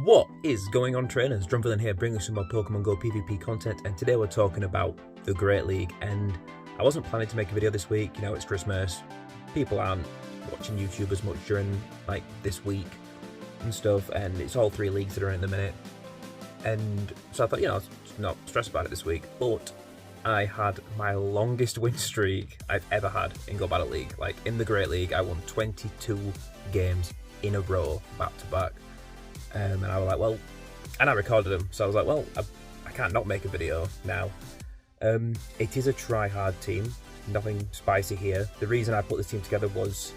What is going on, trainers? DrumVillain here, bringing some more Pokemon Go PvP content, and today we're talking about the Great League. And I wasn't planning to make a video this week. You know, it's Christmas. People aren't watching YouTube as much during like this week and stuff, and it's all three leagues that are in at the minute. And so I thought, you know, I was not stressed about it this week, but I had my longest win streak I've ever had in Go Battle League. Like in the Great League, I won 22 games in a row, back to back. And I was like, well, and I recorded them, so I was like, well, I can't not make a video now. It is a try-hard team, nothing spicy here. The reason I put this team together was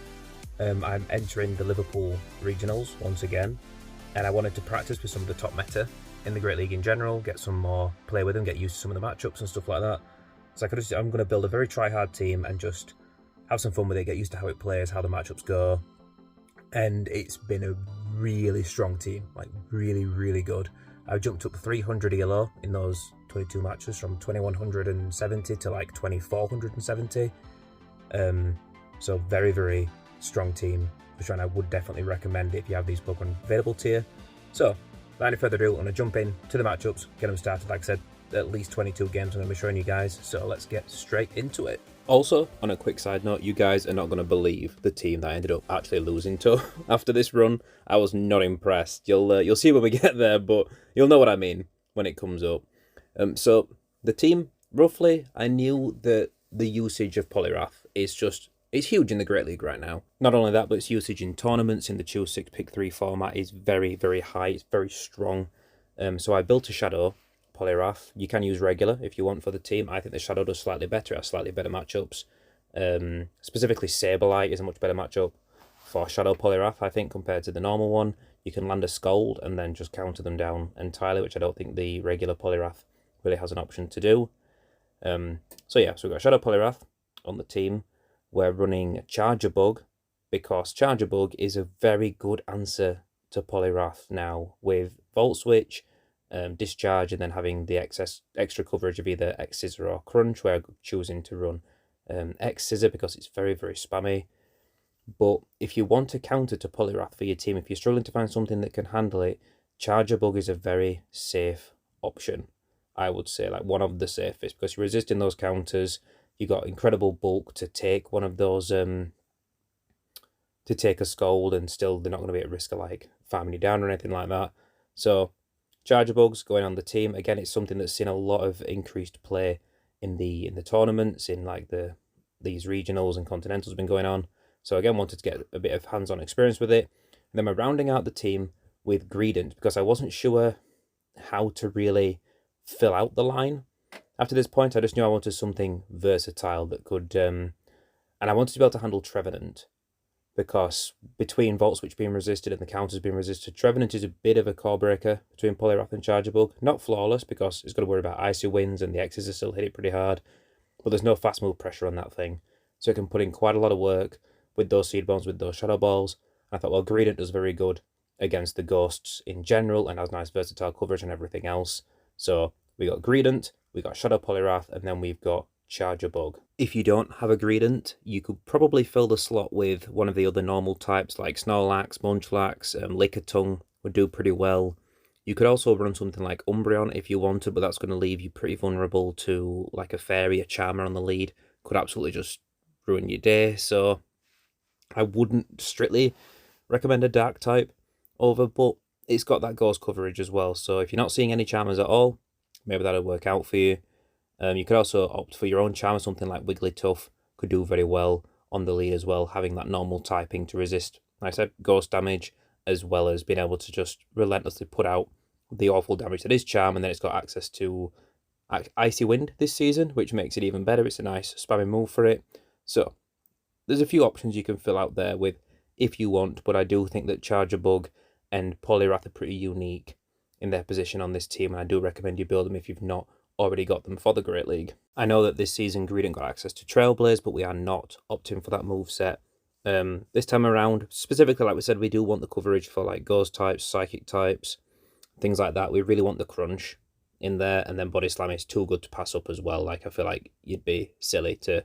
I'm entering the Liverpool regionals once again, and I wanted to practice with some of the top meta in the Great League in general, get some more play with them, get used to some of the matchups and stuff like that. So I'm going to build a very try-hard team and just have some fun with it, get used to how it plays, how the matchups go. And it's been a really strong team, like really, really good. I jumped up 300 ELO in those 22 matches, from 2170 to like 2470. So very, very strong team, which I would definitely recommend if you have these Pokemon available to you. So without any further ado, I'm going to jump in to the matchups, get them started. Like I said, at least 22 games I'm going to be showing you guys, so let's get straight into it. Also, on a quick side note, you guys are not going to believe the team that I ended up actually losing to after this run. I was not impressed. You'll see when we get there, but you'll know what I mean when it comes up. So the team, roughly, I knew that the usage of Poliwrath is it's huge in the Great League right now. Not only that, but its usage in tournaments in the Choose 6 Pick 3 format is very, very high. It's very strong. So I built a Shadow Poliwrath. You can use regular if you want for the team. I think the Shadow does slightly better, has slightly better matchups. Specifically, Sableye is a much better matchup for Shadow Poliwrath, I think, compared to the normal one. You can land a Scold and then just counter them down entirely, which I don't think the regular Poliwrath really has an option to do. So yeah, so we've got Shadow Poliwrath on the team. We're running Charjabug because Charjabug is a very good answer to Poliwrath now with Volt Switch, Discharge, and then having the extra coverage of either X-Scissor or Crunch, where I'm choosing to run X-Scissor because it's very, very spammy. But if you want to counter to Poliwrath for your team, if you're struggling to find something that can handle it, Charjabug is a very safe option. I would say, like, one of the safest, because you're resisting those counters. You got incredible bulk to take one of those, to take a Scold, and still they're not going to be at risk of like farming you down or anything like that. So Charjabug's going on the team. Again, it's something that's seen a lot of increased play in the tournaments, in like these regionals and continentals have been going on. So again, wanted to get a bit of hands-on experience with it. And then we're rounding out the team with Greedent, because I wasn't sure how to really fill out the line. After this point, I just knew I wanted something versatile that could, and I wanted to be able to handle Trevenant, because between Volt Switch being resisted and the counters being resisted, Trevenant is a bit of a core breaker between Poliwrath and Charjabug. Not flawless, because it's got to worry about Icy Winds and the X's are still hit it pretty hard, but there's no fast move pressure on that thing. So it can put in quite a lot of work with those Seed Bombs, with those Shadow Balls. And I thought, well, Greedent does very good against the Ghosts in general and has nice versatile coverage and everything else. So we got Greedent, we got Shadow Poliwrath, and then we've got Charjabug. If you don't have a Greedent, you could probably fill the slot with one of the other normal types like Snorlax, Munchlax, Lickitung would do pretty well. You could also run something like Umbreon if you wanted, but that's going to leave you pretty vulnerable to like a Fairy, a Charmer on the lead. Could absolutely just ruin your day. So I wouldn't strictly recommend a Dark type over, but it's got that Ghost coverage as well. So if you're not seeing any Charmers at all, maybe that'll work out for you. You could also opt for your own Charmer. Something like Wigglytuff could do very well on the lead as well, having that normal typing to resist, like I said, Ghost damage, as well as being able to just relentlessly put out the awful damage that is Charm, and then it's got access to Icy Wind this season, which makes it even better. It's a nice spamming move for it. So there's a few options you can fill out there with if you want, but I do think that Charjabug and Poliwrath are pretty unique in their position on this team, and I do recommend you build them if you've not already got them for the Great League. I know that this season Greedent got access to Trailblaze, but we are not opting for that move set. This time around, specifically, like we said, we do want the coverage for like Ghost types, Psychic types, things like that. We really want the Crunch in there, and then Body Slam is too good to pass up as well. Like, I feel like you'd be silly to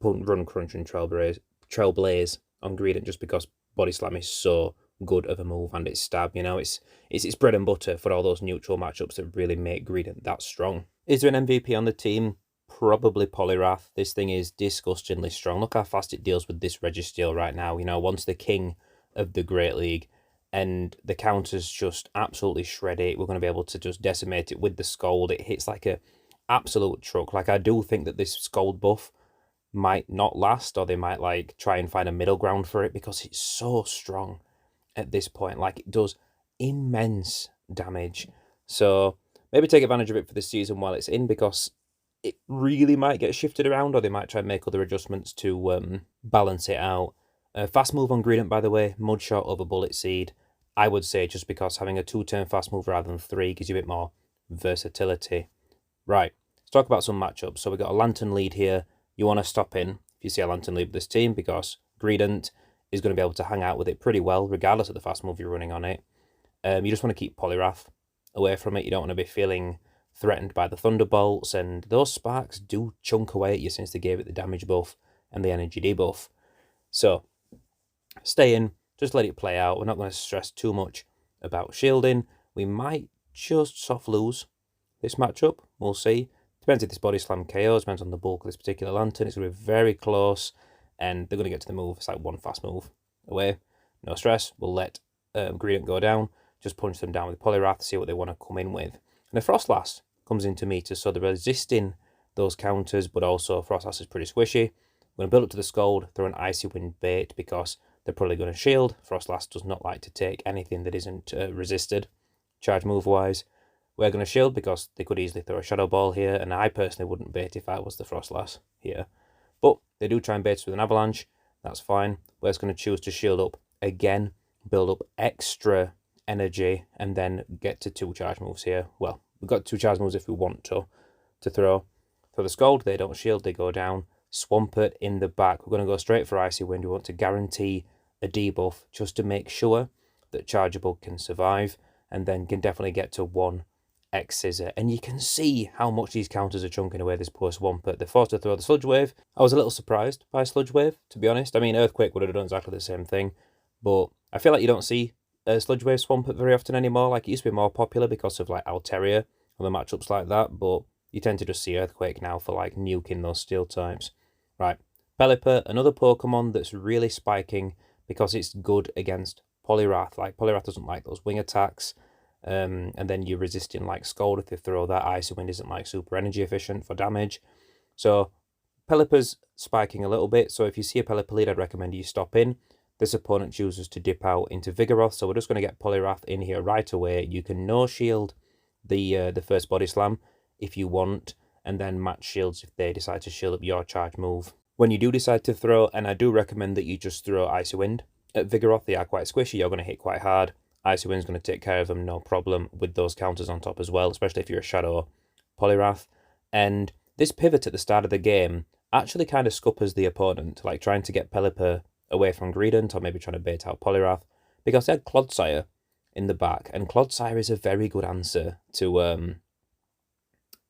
run Crunch and Trailblaze on Greedent just because Body Slam is so good of a move, and it's stab. You know, it's bread and butter for all those neutral matchups that really make Greedent that strong. Is there an MVP on the team? Probably Poliwrath. This thing is disgustingly strong. Look how fast it deals with this Registeel right now. You know, once the king of the Great League, and the counters just absolutely shred it. We're going to be able to just decimate it with the Scold. It hits like a absolute truck. Like, I do think that this Scold buff might not last, or they might like try and find a middle ground for it, because it's so strong at this point. Like, it does immense damage. So maybe take advantage of it for this season while it's in, because it really might get shifted around, or they might try and make other adjustments to balance it out. Fast move on Greedent, by the way, Mudshot over Bullet Seed. I would say just because having a 2-turn fast move rather than 3 gives you a bit more versatility. Right, let's talk about some matchups. So we've got a Lantern lead here. You want to stop in if you see a Lantern lead with this team, because Greedent is going to be able to hang out with it pretty well, regardless of the fast move you're running on it. You just want to keep Poliwrath away from it. You don't want to be feeling threatened by the Thunderbolts, and those Sparks do chunk away at you since they gave it the damage buff and the energy debuff. So stay in, just let it play out. We're not going to stress too much about shielding. We might just soft lose this matchup. We'll see. Depends if this Body Slam KOs, depends on the bulk of this particular Lantern. It's going to be very close, and they're going to get to the move. It's like one fast move away. No stress. We'll let Greedent go down. Just punch them down with Poliwrath, see what they want to come in with. And the Frostlass comes into meters, so they're resisting those counters, but also Frostlass is pretty squishy. We're going to build up to the Scold, throw an Icy Wind bait, because they're probably going to shield. Frostlass does not like to take anything that isn't resisted, charge move-wise. We're going to shield because they could easily throw a Shadow Ball here, and I personally wouldn't bait if I was the Frostlass here. But they do try and bait us with an Avalanche. That's fine. We're just going to choose to shield up again, build up extra energy, and then get to 2 charge moves here. Well, we've got 2 charge moves if we want to throw. For the Scold, they don't shield, they go down. Swampert in the back. We're going to go straight for Icy Wind. We want to guarantee a debuff just to make sure that Charjabug can survive, and then can definitely get to 1 X-Scissor. And you can see how much these counters are chunking away this poor Swampert. They're forced to throw the Sludge Wave. I was a little surprised by Sludge Wave, to be honest. I mean, Earthquake would have done exactly the same thing, but I feel like you don't see Sludge Wave Swampert very often anymore. Like, it used to be more popular because of like Altaria and the matchups like that, but you tend to just see Earthquake now for like nuking those steel types. Right, Pelipper, another Pokemon that's really spiking because it's good against Poliwrath. Like, Poliwrath doesn't like those wing attacks, and then you're resisting like Scold if they throw that. Icy Wind isn't like super energy efficient for damage. So Pelipper's spiking a little bit, so if you see a Pelipper lead, I'd recommend you stop in. This opponent chooses to dip out into Vigoroth, so we're just going to get Poliwrath in here right away. You can no shield the first Body Slam if you want, and then match shields if they decide to shield up your charge move. When you do decide to throw, and I do recommend that you just throw Icy Wind at Vigoroth, they are quite squishy, you're going to hit quite hard. Icy Wind's going to take care of them, no problem, with those counters on top as well, especially if you're a Shadow Poliwrath. And this pivot at the start of the game actually kind of scuppers the opponent, like trying to get Pelipper away from Greedent, or maybe trying to bait out Poliwrath, because they had Clodsire in the back, and Clodsire is a very good answer to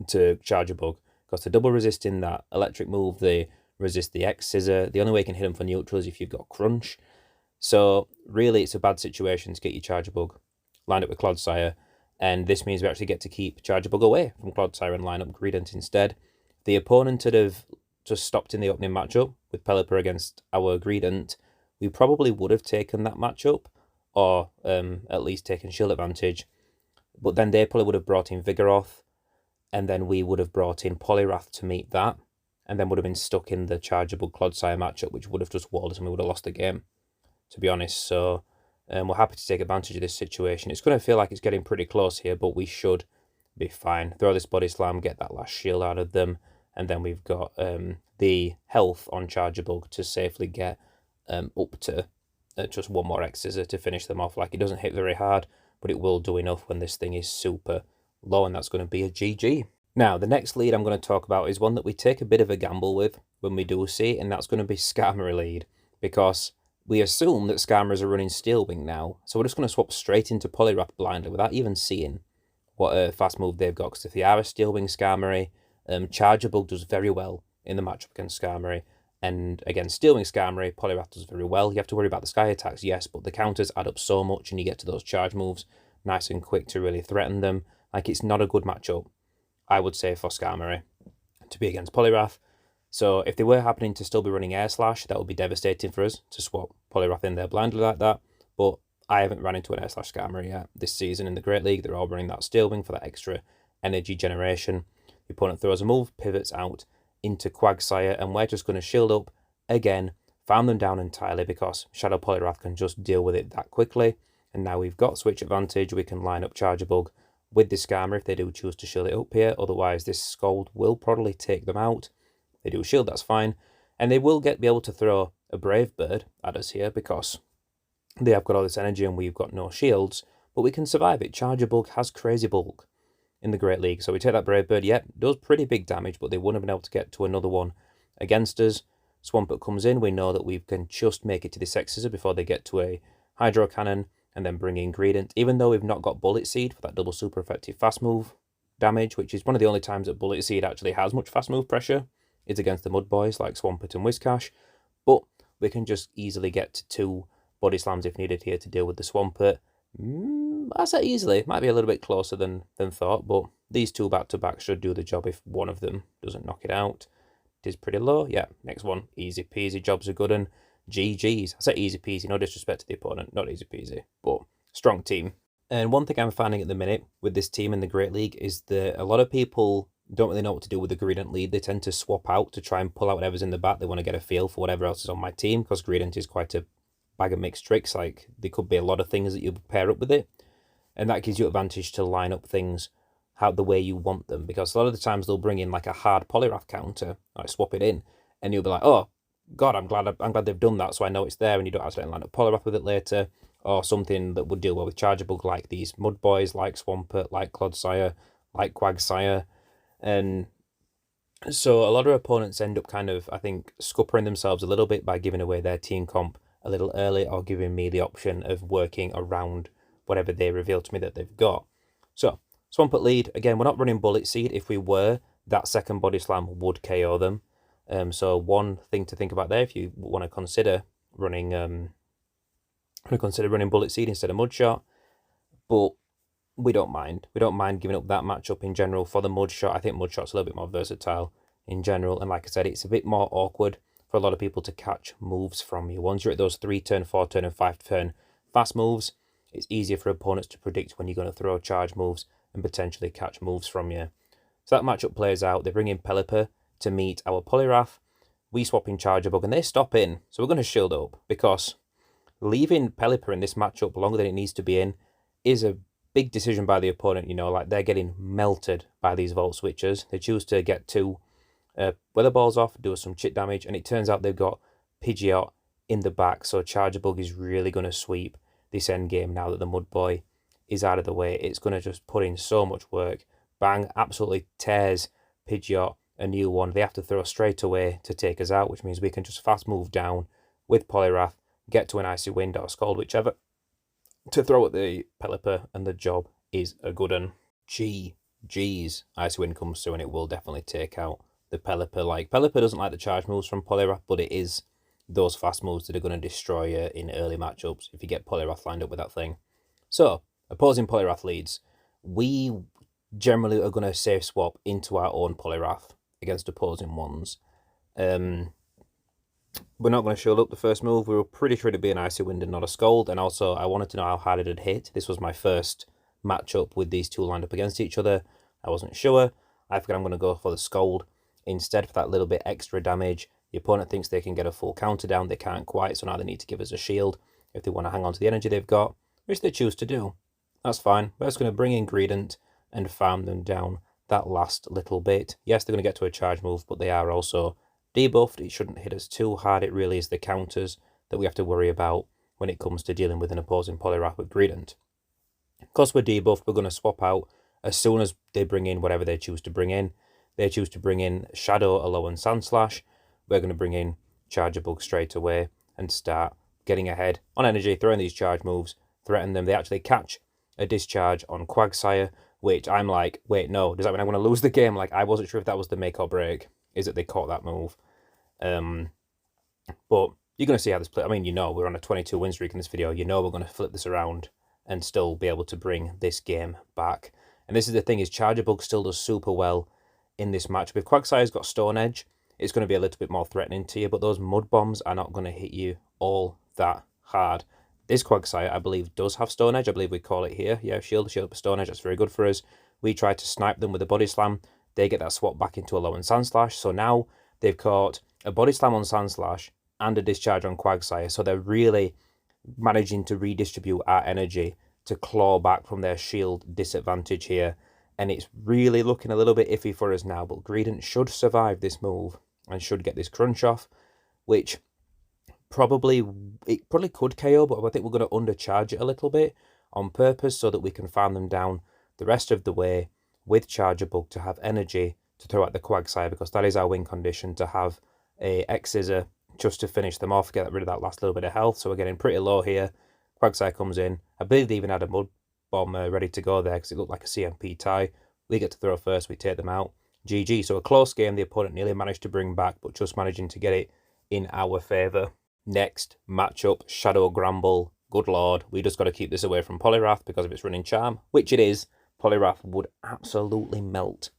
Charjabug, because they're double resisting that electric move, they resist the X-Scissor. The only way you can hit them for neutral is if you've got Crunch. So really it's a bad situation to get your Charjabug lined up with Clodsire, and this means we actually get to keep Charjabug away from Clodsire and line up Greedent instead. The opponent would have just stopped in the opening matchup with Pelipper against our Greedent. We probably would have taken that matchup, or at least taken shield advantage, but then they probably would have brought in Vigoroth, and then we would have brought in Poliwrath to meet that, and then would have been stuck in the Charjabug Clodsire matchup, which would have just walled us and we would have lost the game, to be honest. So we're happy to take advantage of this situation. It's going to feel like it's getting pretty close here, but we should be fine. Throw this Body Slam, get that last shield out of them, and then we've got the health on Charjabug to safely get up to just 1 more X-Scissor to finish them off. Like, it doesn't hit very hard, but it will do enough when this thing is super low, and that's going to be a GG. Now, the next lead I'm going to talk about is one that we take a bit of a gamble with when we do see it, and that's going to be Skarmory lead, because we assume that Skarmories are running Steel Wing now, so we're just going to swap straight into Poliwrath blindly without even seeing what fast move they've got, because if they are a Steel Wing Skarmory, Charjabug does very well in the matchup against Skarmory, And again, Steelwing Skarmory, Poliwrath does very well. You have to worry about the Sky attacks, yes, but the counters add up so much and you get to those charge moves nice and quick to really threaten them. Like, it's not a good matchup, I would say, for Skarmory to be against Poliwrath. So if they were happening to still be running Air Slash, that would be devastating for us to swap Poliwrath in there blindly like that. But I haven't run into an Air Slash Skarmory yet this season in the Great League. They're all running that Steelwing for that extra energy generation. The opponent throws a move, pivots out into Quagsire, and we're just going to shield up again, farm them down entirely because Shadow Poliwrath can just deal with it that quickly. And now we've got switch advantage. We can line up Charjabug with the Skarmory if they do choose to shield it up here. Otherwise, this Scald will probably take them out. If they do shield, that's fine. And they will be able to throw a Brave Bird at us here because they have got all this energy and we've got no shields. But we can survive it. Charjabug has crazy bulk in the Great League. So we take that Brave Bird. Yep, does pretty big damage, but they wouldn't have been able to get to another one against us. Swampert comes in. We know that we can just make it to the Deciced before they get to a Hydro Cannon and then bring in Greedent. Even though we've not got Bullet Seed for that double super effective fast move damage, which is one of the only times that Bullet Seed actually has much fast move pressure, is against the Mud Boys like Swampert and Whiscash. But we can just easily get to 2 Body Slams if needed here to deal with the Swampert. I say easily, might be a little bit closer than thought, but these 2 back-to-back should do the job if one of them doesn't knock it out. It is pretty low. Yeah, next one, easy peasy, job's are good, and GG's. I say easy peasy, no disrespect to the opponent, not easy peasy, but strong team. And one thing I'm finding at the minute with this team in the Great League is that a lot of people don't really know what to do with the Greedent lead. They tend to swap out to try and pull out whatever's in the back. They want to get a feel for whatever else is on my team, because Greedent is quite a bag of mixed tricks. Like, there could be a lot of things that you pair up with it, and that gives you advantage to line up things how the way you want them, because a lot of the times they'll bring in like a hard Poliwrath counter, like swap it in, and you'll be like, oh god, I'm glad they've done that, so I know it's there, and you don't accidentally line up Poliwrath with it later, or something that would deal well with Charjabug, like these Mud Boys, like Swampert, like Clodsire, like Quagsire. And so a lot of opponents end up kind of, I think, scuppering themselves a little bit by giving away their team comp a little early, or giving me the option of working around whatever they reveal to me that they've got. So Swampert lead, again, we're not running Bullet Seed. If we were, that second Body Slam would KO them. So one thing to think about there, if you want to consider running Bullet Seed instead of Mudshot, but we don't mind. We don't mind giving up that matchup in general for the Mudshot. I think Mudshot's a little bit more versatile in general, and like I said, it's a bit more awkward for a lot of people to catch moves from you. Once you're at those 3-turn, 4-turn, and 5-turn fast moves, it's easier for opponents to predict when you're going to throw charge moves and potentially catch moves from you. So that matchup plays out. They bring in Pelipper to meet our Poliwrath. We swap in Charjabug and they stop in. So we're going to shield up, because leaving Pelipper in this matchup longer than it needs to be in is a big decision by the opponent. You know, like, they're getting melted by these Volt Switchers. They choose to get 2 Weather Balls off, do some chip damage, and it turns out they've got Pidgeot in the back. So Charjabug is really going to sweep this end game now that the Mud Boy is out of the way. It's going to just put in so much work. Bang, absolutely tears Pidgeot a new one. They have to throw straight away to take us out, which means we can just fast move down with Poliwrath, get to an Icy Wind or Scald, whichever, to throw at the Pelipper, and the job is a good one. GG's. Icy Wind comes through and it will definitely take out the Pelipper. Like, Pelipper doesn't like the charge moves from Poliwrath, but it is those fast moves that are going to destroy you in early matchups if you get Poliwrath lined up with that thing. So, opposing Poliwrath leads. We generally are going to safe swap into our own Poliwrath against opposing ones. We're not going to shield up the first move. We were pretty sure it'd be an Icy Wind and not a Scald. And also, I wanted to know how hard it'd hit. This was my first matchup with these 2 lined up against each other. I wasn't sure. I figured I'm going to go for the Scald instead for that little bit extra damage. The opponent thinks they can get a full counter down. They can't quite, so now they need to give us a shield if they want to hang on to the energy they've got, which they choose to do. That's fine. We're just going to bring in Greedent and farm them down that last little bit. Yes, they're going to get to a charge move, but they are also debuffed. It shouldn't hit us too hard. It really is the counters that we have to worry about when it comes to dealing with an opposing Poliwrath with Greedent. Because we're debuffed, we're going to swap out as soon as they bring in whatever they choose to bring in. They choose to bring in Shadow, Elo, and Sandslash. We're going to bring in Charjabug straight away and start getting ahead on energy, throwing these charge moves, threaten them. They actually catch a discharge on Quagsire, which I'm like, wait, no, does that mean I'm going to lose the game? Like, I wasn't sure if that was the make or break, is that they caught that move. But you're going to see how this plays. I mean, we're on a 22 win streak in this video. We're going to flip this around and still be able to bring this game back. And this is the thing, is Charjabug still does super well in this match. If Quagsire's got Stone Edge, it's going to be a little bit more threatening to you, but those Mud Bombs are not going to hit you all that hard. This Quagsire, I believe, does have Stone Edge. I believe we call it here. Yeah, shield up, Stone Edge. That's very good for us. We try to snipe them with a Body Slam. They get that swap back into a low and Sandslash. So now they've caught a Body Slam on Sandslash and a Discharge on Quagsire. So they're really managing to redistribute our energy to claw back from their shield disadvantage here. And it's really looking a little bit iffy for us now. But Greedent should survive this move and should get this crunch off, which it probably could KO, but I think we're going to undercharge it a little bit on purpose so that we can farm them down the rest of the way with Charjabug to have energy to throw at the Quagsire, because that is our win condition, to have a X-Scissor just to finish them off, get rid of that last little bit of health. So we're getting pretty low here. Quagsire comes in. I believe they even had a Mud Bomb ready to go there because it looked like a CMP tie. We get to throw first, we take them out. GG. So a close game the opponent nearly managed to bring back, but just managing to get it in our favour. Next matchup, Shadow Gramble. Good lord, we just got to keep this away from Poliwrath because of its running charm, which it is. Poliwrath would absolutely melt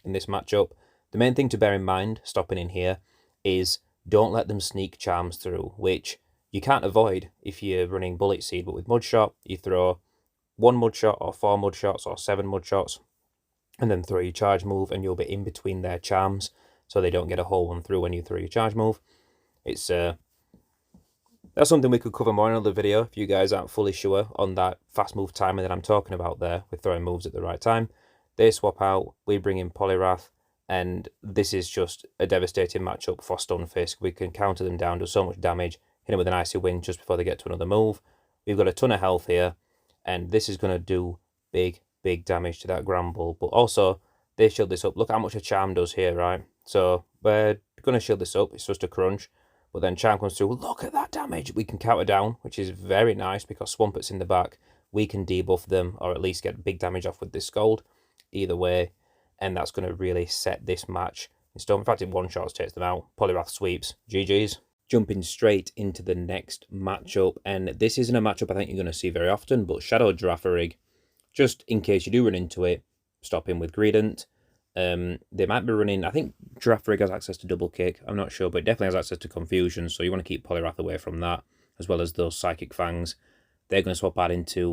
in this matchup. The main thing to bear in mind, stopping in here, is don't let them sneak charms through, which you can't avoid if you're running Bullet Seed, but with Mudshot, you throw 1 Mudshot or 4 Mudshots or 7 Mudshots, and then throw your charge move, and you'll be in between their charms, so they don't get a whole one through when you throw your charge move. It's that's something we could cover more in another video if you guys aren't fully sure on that fast move timing that I'm talking about there, with throwing moves at the right time. They swap out, we bring in Poliwrath, and this is just a devastating matchup for Stunfisk. We can counter them down, do so much damage, hit them with an Icy Wind just before they get to another move. We've got a ton of health here, and this is going to do big damage to that Gramble. But also, they shield this up. Look how much a Charm does here, right? So we're going to shield this up. It's just a crunch. But then Charm comes through. Look at that damage. We can counter down, which is very nice because Swampert's in the back. We can debuff them, or at least get big damage off with this Scald. Either way. And that's going to really set this match in stone. In fact, it one-shots takes them out. Poliwrath sweeps. GG's. Jumping straight into the next matchup. And this isn't a matchup I think you're going to see very often, but Shadow Girafarig, just in case you do run into it, stop him with Greedent. They might be running, I think Girafarig has access to Double Kick, I'm not sure, but it definitely has access to Confusion, so you want to keep Poliwrath away from that, as well as those Psychic Fangs. They're going to swap out into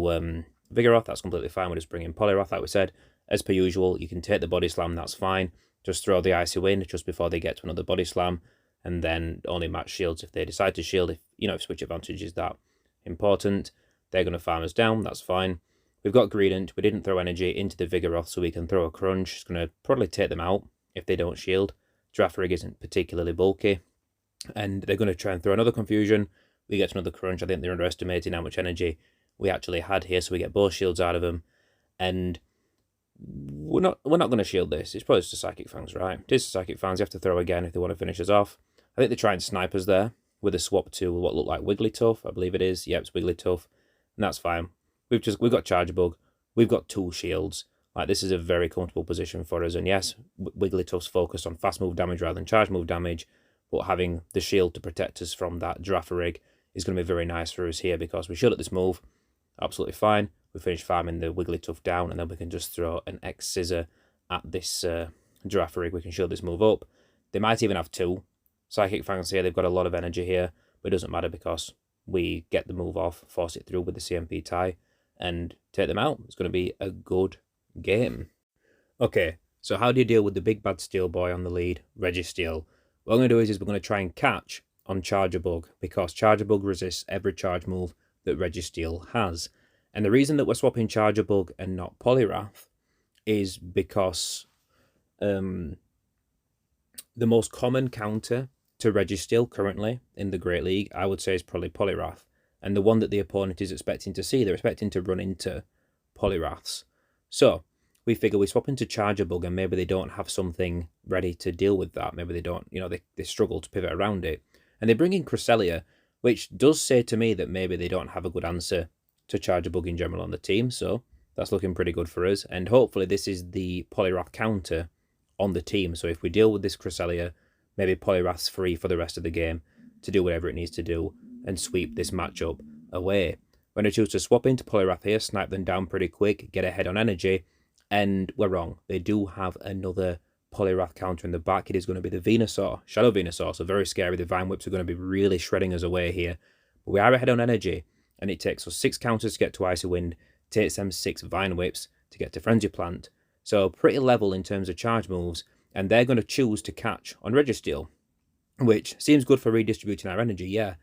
Vigoroth, that's completely fine, we're just bringing Poliwrath, like we said. As per usual, you can take the Body Slam, that's fine. Just throw the Icy Wind just before they get to another Body Slam, and then only match shields if they decide to shield, if switch advantage is that important. They're going to farm us down, that's fine. We've got Greedent, we didn't throw energy into the Vigoroth, so we can throw a Crunch. It's going to probably take them out if they don't shield. Girafarig isn't particularly bulky, and they're going to try and throw another Confusion. We get another Crunch. I think they're underestimating how much energy we actually had here, so we get both shields out of them, and we're not going to shield this. It's probably just a Psychic Fangs, right? It is Psychic Fangs. You have to throw again if they want to finish us off. I think they try and snipe us there with a swap to what looked like Wigglytuff. I believe it is. Yep, it's Wigglytuff, and that's fine. We've got Charjabug, we've got 2 shields. Like, this is a very comfortable position for us. And yes, Wigglytuff's focused on fast move damage rather than charge move damage, but having the shield to protect us from that Girafarig is going to be very nice for us here, because we shield at this move, absolutely fine. We finish farming the Wigglytuff down, and then we can just throw an X-Scissor at this Girafarig. We can shield this move up. They might even have 2 Psychic Fangs here. They've got a lot of energy here, but it doesn't matter because we get the move off, force it through with the CMP tie, and take them out. It's going to be a good game. Okay, so how do you deal with the big bad Steel Boy on the lead, Registeel? What I'm going to do is we're going to try and catch on Charjabug, because Charjabug resists every charge move that Registeel has. And the reason that we're swapping Charjabug and not Poliwrath is because the most common counter to Registeel currently in the Great League, I would say, is probably Poliwrath. And the one that the opponent is expecting to see, they're expecting to run into Poliwraths. So we figure we swap into Charjabug, and maybe they don't have something ready to deal with that. Maybe they don't, they struggle to pivot around it. And they bring in Cresselia, which does say to me that maybe they don't have a good answer to Charjabug in general on the team. So that's looking pretty good for us. And hopefully this is the Poliwrath counter on the team. So if we deal with this Cresselia, maybe Poliwrath's free for the rest of the game. to do whatever it needs to do and sweep this matchup away. We're going to choose to swap into Poliwrath here, snipe them down pretty quick, get ahead on energy, and we're wrong. They do have another Poliwrath counter in the back. It is going to be the Venusaur, Shadow Venusaur, so very scary. The Vine Whips are going to be really shredding us away here. But we are ahead on energy, and it takes us 6 counters to get to Icy Wind, takes them 6 Vine Whips to get to Frenzy Plant. So pretty level in terms of charge moves, and they're going to choose to catch on Registeel, which seems good for redistributing our energy, yeah.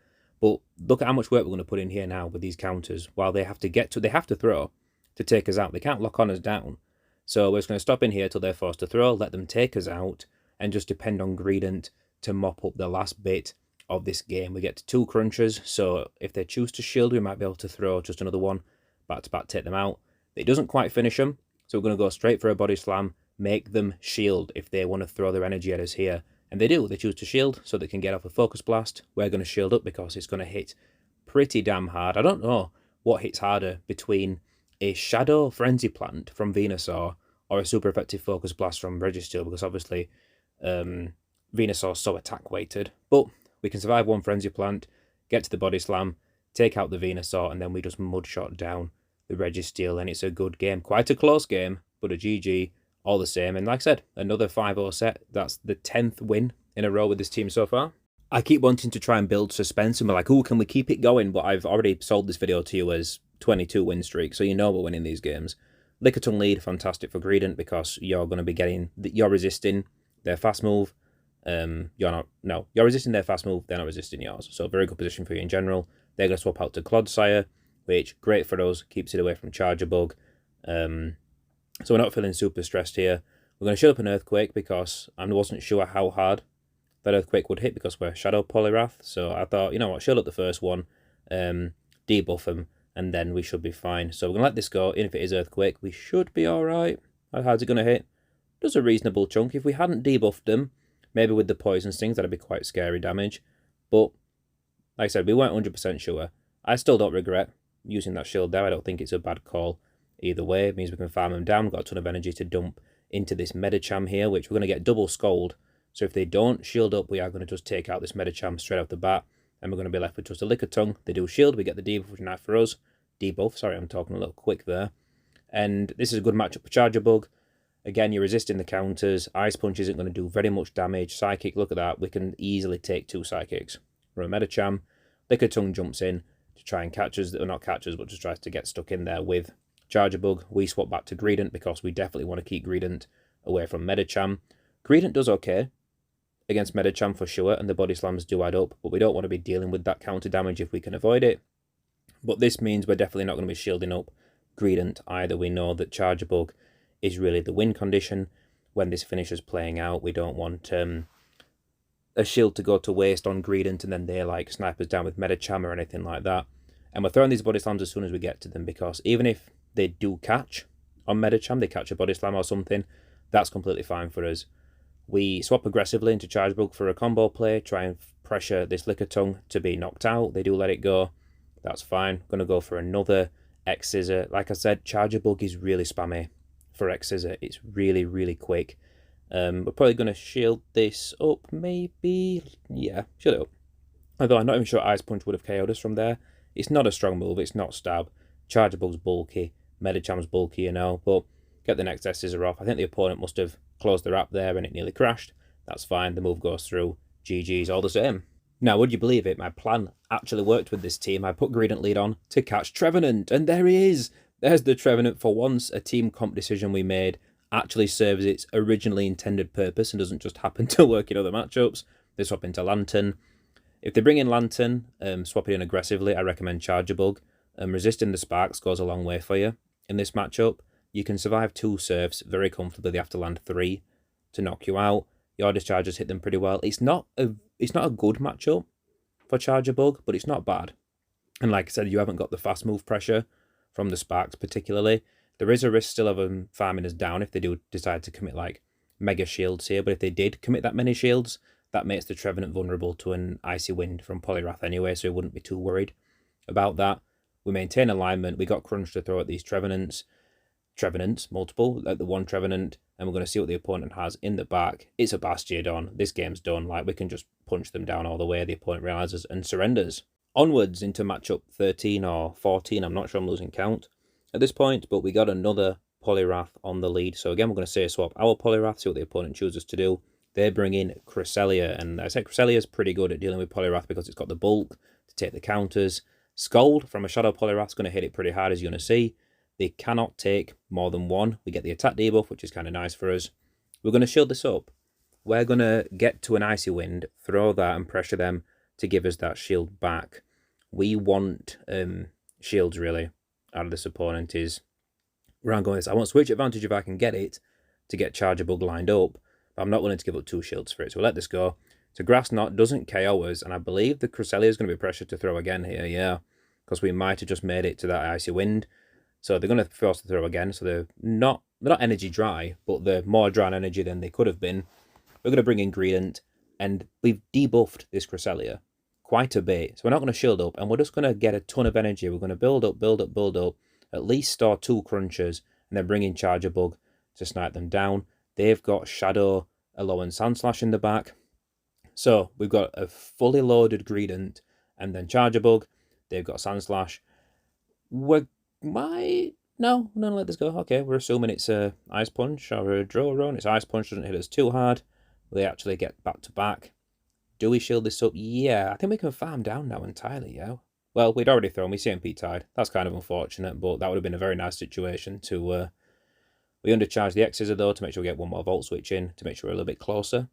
But look at how much work we're going to put in here now with these counters. While they have to throw to take us out. They can't lock on us down. So we're just going to stop in here till they're forced to throw, let them take us out, and just depend on Greedent to mop up the last bit of this game. We get to 2 crunchers, so if they choose to shield, we might be able to throw just another one, back to back, take them out. It doesn't quite finish them, so we're going to go straight for a body slam, make them shield if they want to throw their energy at us here. And they do. They choose to shield so they can get off a focus blast. We're going to shield up because it's going to hit pretty damn hard. I don't know what hits harder between a Shadow Frenzy Plant from Venusaur or a super effective focus blast from Registeel, because obviously Venusaur's so attack weighted. But we can survive one Frenzy Plant, get to the body slam, take out the Venusaur, and then we just mudshot down the Registeel, and it's a good game. Quite a close game, but a GG all the same. And like I said, another 5-0 set. That's the 10th win in a row with this team so far. I keep wanting to try and build suspense, and we're like, oh, can we keep it going? But I've already sold this video to you as 22 win streak, so you know we're winning these games. Lickitung lead, fantastic for Greedent, because you're going to be getting, you're resisting their fast move. You're resisting their fast move, they're not resisting yours. So very good position for you in general. They're going to swap out to Clodsire, which, great for us, keeps it away from Charjabug. So we're not feeling super stressed here. We're going to shield up an Earthquake because I wasn't sure how hard that Earthquake would hit because we're Shadow Poliwrath. So I thought, you know what, shield up the first one, debuff them, and then we should be fine. So we're going to let this go. Even if it is Earthquake, we should be alright. How hard's it going to hit? Does a reasonable chunk. If we hadn't debuffed them, maybe with the Poison Stings, that'd be quite scary damage. But, like I said, we weren't 100% sure. I still don't regret using that shield there. I don't think it's a bad call. Either way, it means we can farm them down. We've got a ton of energy to dump into this Medicham here, which we're going to get double Scold. So if they don't shield up, we are going to just take out this Medicham straight off the bat, and we're going to be left with just a Lickitung. They do shield, we get the debuff, which is nice for us. Debuff, sorry, I'm talking a little quick there. And this is a good matchup for Charjabug. Again, you're resisting the counters. Ice Punch isn't going to do very much damage. Psychic, look at that. We can easily take 2 Psychics. We're a Medicham. Lickitung jumps in to try and catch us, or not catch us, but just tries to get stuck in there with Charjabug. We swap back to Greedent because we definitely want to keep Greedent away from Medicham. Greedent does okay against Medicham for sure, and the body slams do add up, but we don't want to be dealing with that counter damage if we can avoid it. But this means we're definitely not going to be shielding up Greedent either. We know that Charjabug is really the win condition when this finishes playing out. We don't want a shield to go to waste on Greedent and then they're like snipers down with Medicham or anything like that. And we're throwing these body slams as soon as we get to them, because even if they do catch on Medicham, they catch a body slam or something, that's completely fine for us. We swap aggressively into Charjabug for a combo play, try and pressure this Lickitung to be knocked out. They do let it go. That's fine. Going to go for another X-Scissor. Like I said, Charjabug is really spammy for X-Scissor. It's really, really quick. We're probably going to shield this up, maybe. Yeah, shield it up. Although I'm not even sure Ice Punch would have KO'd us from there. It's not a strong move. It's not stab. Charjabug's bulky. Medicham's bulky, you know. But get the next X-Scissor off. I think the opponent must have closed their app there and it nearly crashed. That's fine. The move goes through. GG's all the same. Now, would you believe it? My plan actually worked with this team. I put Greedent lead on to catch Trevenant. And there he is. There's the Trevenant. For once, a team comp decision we made actually serves its originally intended purpose and doesn't just happen to work in other matchups. They swap into Lantern. If they bring in Lantern, swap it in aggressively, I recommend Charjabug. Resisting the Sparks goes a long way for you in this matchup. You can survive 2 surfs very comfortably. They have to land 3 to knock you out. Your discharges hit them pretty well. It's not a good matchup for Charjabug, but it's not bad. And like I said, you haven't got the fast move pressure from the Sparks particularly. There is a risk still of them farming us down if they do decide to commit like mega shields here. But if they did commit that many shields, that makes the Trevenant vulnerable to an Icy Wind from Poliwrath anyway, so we wouldn't be too worried about that. We maintain alignment. We got Crunch to throw at these Trevenants, multiple, at the one Trevenant. and we're going to see what the opponent has in the back. It's a Bastiodon. This game's done. Like, we can just punch them down all the way. The opponent realizes and surrenders. Onwards into matchup 13 or 14. I'm not sure, I'm losing count at this point, but we got another Poliwrath on the lead. So again, we're going to say swap our Poliwrath, see what the opponent chooses to do. They bring in Cresselia, and I said Cresselia is pretty good at dealing with Poliwrath because it's got the bulk to take the counters. Scald from a Shadow Poliwrath is going to hit it pretty hard, as you're going to see. They cannot take more than one. We get the attack debuff, which is kind of nice for us. We're going to shield this up. We're going to get to an Icy Wind, throw that and pressure them to give us that shield back. We want shields, really, out of this opponent is where I'm going with this. I want switch advantage if I can get it to get Charjabug lined up. But I'm not willing to give up 2 shields for it, so we'll let this go. So Grass Knot doesn't KO us, and I believe the Cresselia is going to be pressured to throw again here, yeah. Because we might have just made it to that Icy Wind. So they're going to force the throw again. So they're not energy dry, but they're more dry on energy than they could have been. We're going to bring in Greedent, and we've debuffed this Cresselia quite a bit. So we're not going to shield up, and we're just going to get a ton of energy. We're going to build up, at least store 2 crunchers, and then bring in Charjabug to snipe them down. They've got Shadow, Elo, and Sandslash in the back. So we've got a fully loaded Greedent, and then Charjabug. They've got Sandslash. No, let this go. Okay, we're assuming it's a Ice Punch or a Draw Run. It's Ice Punch, doesn't hit us too hard. They actually get back to back. Do we shield this up? Yeah, I think we can farm down now entirely, yeah. Well, we'd already thrown, we CMP tied. That's kind of unfortunate, but that would have been a very nice situation to... we undercharge the X-Scissor, though, to make sure we get one more Volt Switch in, to make sure we're a little bit closer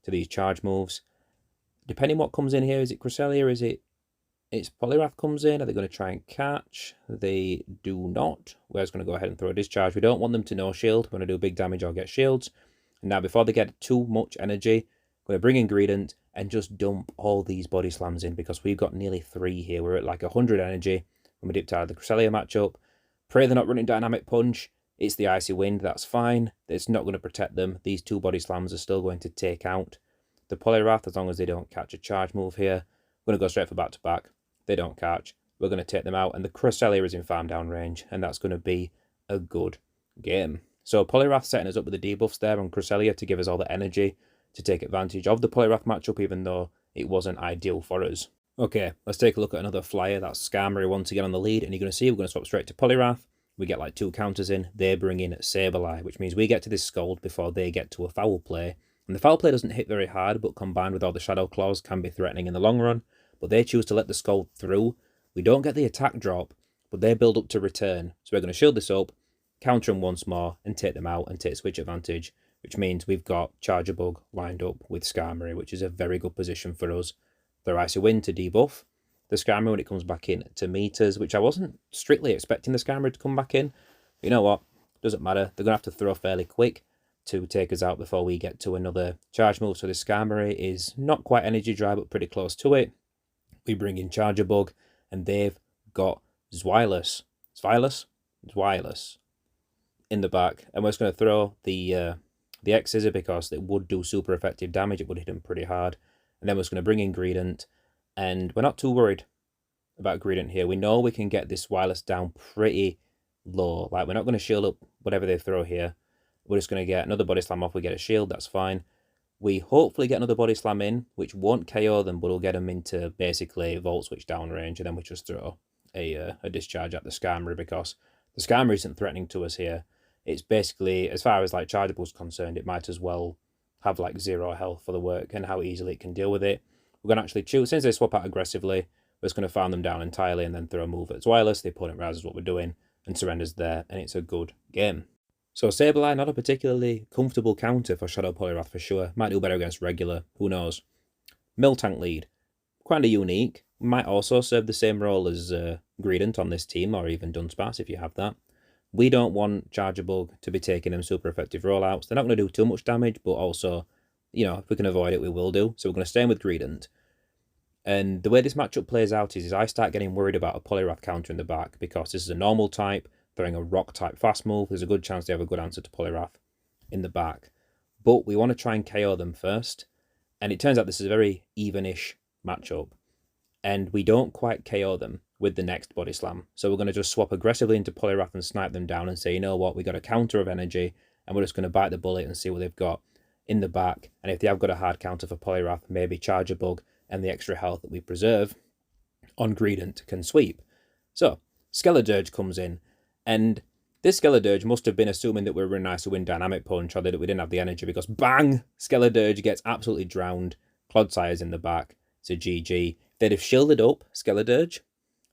to these charge moves. Depending what comes in here, is it Cresselia, is it... It's Poliwrath comes in. Are they going to try and catch? They do not. We're just going to go ahead and throw a discharge. We don't want them to no shield. We're going to do big damage or get shields. And now, before they get too much energy, I'm going to bring in Greedent and just dump all these body slams in because we've got nearly 3 here. We're at like 100 energy when we dipped out of the Cresselia matchup. Pray they're not running Dynamic Punch. It's the Icy Wind. That's fine. It's not going to protect them. These 2 body slams are still going to take out the Poliwrath as long as they don't catch a charge move here. We're going to go straight for back-to-back. They don't catch. We're going to take them out, and the Cresselia is in farm down range, and that's going to be a good game. So Poliwrath setting us up with the debuffs there on Cresselia to give us all the energy to take advantage of the Poliwrath matchup, even though it wasn't ideal for us. Okay, let's take a look at another flyer. That's Skarmory once again on the lead, and you're going to see we're going to swap straight to Poliwrath. We get like 2 counters in. They bring in Sableye, which means we get to this Scald before they get to a Foul Play. And the Foul Play doesn't hit very hard, but combined with all the Shadow Claws can be threatening in the long run. But they choose to let the Scald through. We don't get the attack drop, but they build up to return. So we're going to shield this up, counter them once more, and take them out and take switch advantage, which means we've got Charjabug lined up with Skarmory, which is a very good position for us. Their Icy Wind to debuff the Skarmory when it comes back in to meet us, which I wasn't strictly expecting the Skarmory to come back in. But you know what? Doesn't matter. They're going to have to throw fairly quick to take us out before we get to another charge move. So the Skarmory is not quite energy dry, but pretty close to it. We bring in Charjabug, and they've got Zweilous in the back. And we're just going to throw the X-Scissor because it would do super effective damage. It would hit him pretty hard. And then we're just going to bring in Greedent. And we're not too worried about Greedent here. We know we can get this Zweilous down pretty low. Like, we're not going to shield up whatever they throw here. We're just going to get another Body Slam off. We get a shield, that's fine. We hopefully get another Body Slam in, which won't KO them, but will get them into basically Volt Switch down range, and then we just throw a discharge at the Skarmory because the Skarmory isn't threatening to us here. It's basically, as far as like Charjabug's concerned, it might as well have like 0 health for the work and how easily it can deal with it. We're going to actually choose, since they swap out aggressively, we're just going to farm them down entirely and then throw a move at Zweilous. The opponent realizes what we're doing and surrenders there, and it's a good game. So Sableye, not a particularly comfortable counter for Shadow Poliwrath for sure. Might do better against regular, who knows. Miltank lead, kind of unique. Might also serve the same role as Greedent on this team, or even Dunsparce if you have that. We don't want Charjabug to be taking them super effective rollouts. They're not going to do too much damage, but also, you know, if we can avoid it, we will do. So we're going to stay in with Greedent. And the way this matchup plays out is I start getting worried about a Poliwrath counter in the back because this is a normal type. Throwing a rock type fast move, there's a good chance they have a good answer to Poliwrath in the back. But we want to try and KO them first. And it turns out this is a very even-ish matchup. And we don't quite KO them with the next Body Slam. So we're going to just swap aggressively into Poliwrath and snipe them down and say, you know what, we got a counter of energy and we're just going to bite the bullet and see what they've got in the back. And if they have got a hard counter for Poliwrath, maybe Charjabug and the extra health that we preserve on Greedent can sweep. So Skeledirge comes in, and this Skeledirge must have been assuming that we were a nicer win dynamic punch, or that we didn't have the energy, because bang! Skeledirge gets absolutely drowned. Clodsire's in the back. It's a GG. If they'd have shielded up Skeledirge,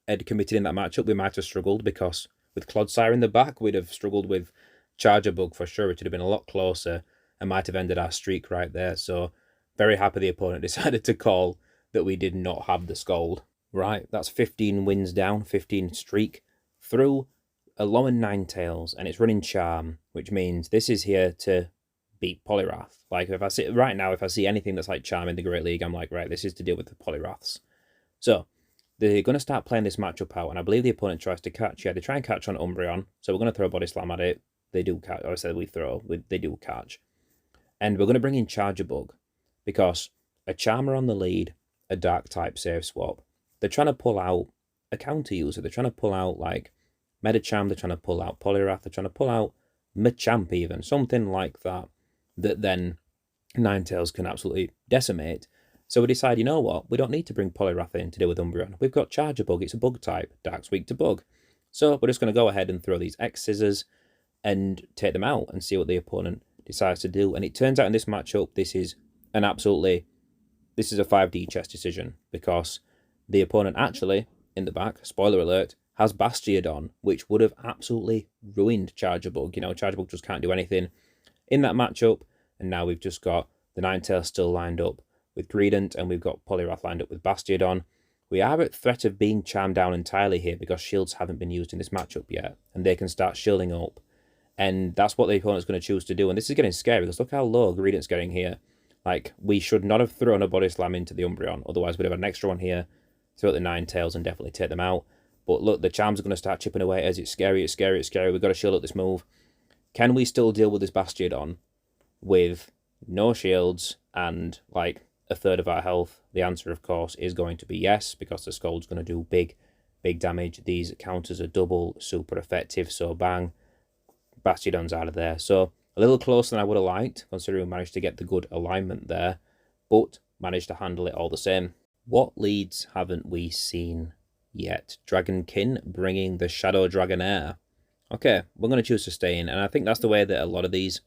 had committed in that matchup, we might have struggled, because with Clodsire in the back, we'd have struggled with Charjabug for sure. It would have been a lot closer and might have ended our streak right there. So very happy the opponent decided to call that we did not have the Scald. Right, that's 15 wins down, 15 streak through a Alolan Ninetales, and it's running Charm, which means this is here to beat Poliwrath. Like, if I see right now, if I see anything that's like Charm in the Great League, I'm like, right, this is to deal with the Poliwraths. So they're going to start playing this matchup out, and I believe the opponent tries to catch. Yeah, they try and catch on Umbreon, so we're going to throw a Body Slam at it. They do catch, or I said they do catch. And we're going to bring in Charjabug, because a Charmer on the lead, a Dark-type save swap. They're trying to pull out a counter user. They're trying to pull out, like, Medicham. They're trying to pull out Poliwrath. They're trying to pull out Machamp even. Something like that then Ninetales can absolutely decimate. So we decide, you know what? We don't need to bring Poliwrath in to deal with Umbreon. We've got Charjabug. It's a bug type. Dark's weak to bug. So we're just going to go ahead and throw these X-Scissors and take them out and see what the opponent decides to do. And it turns out in this matchup, this is a 5D chess decision, because the opponent actually, in the back, spoiler alert, has Bastiodon, which would have absolutely ruined Charjabug. You know, Charjabug just can't do anything in that matchup, and now we've just got the Ninetales still lined up with Greedent, and we've got Poliwrath lined up with Bastiodon. We are at threat of being charmed down entirely here, because shields haven't been used in this matchup yet, and they can start shielding up, and that's what the opponent's going to choose to do. And this is getting scary, because look how low Greedent's getting here. Like, we should not have thrown a Body Slam into the Umbreon, otherwise we'd have an extra one here, throw out the Ninetales and definitely take them out. But look, the Charms are going to start chipping away as it's scary, it's scary, it's scary. We've got to shield up this move. Can we still deal with this Bastiodon with no shields and, like, a third of our health? The answer, of course, is going to be yes, because the Scald's going to do big damage. These counters are double super effective, so bang, Bastiodon's out of there. So a little closer than I would have liked, considering we managed to get the good alignment there, but managed to handle it all the same. What leads haven't we seen yet? Dragonkin bringing the Shadow Dragonair. Okay, we're going to choose to stay in, and I think that's the way that a lot of these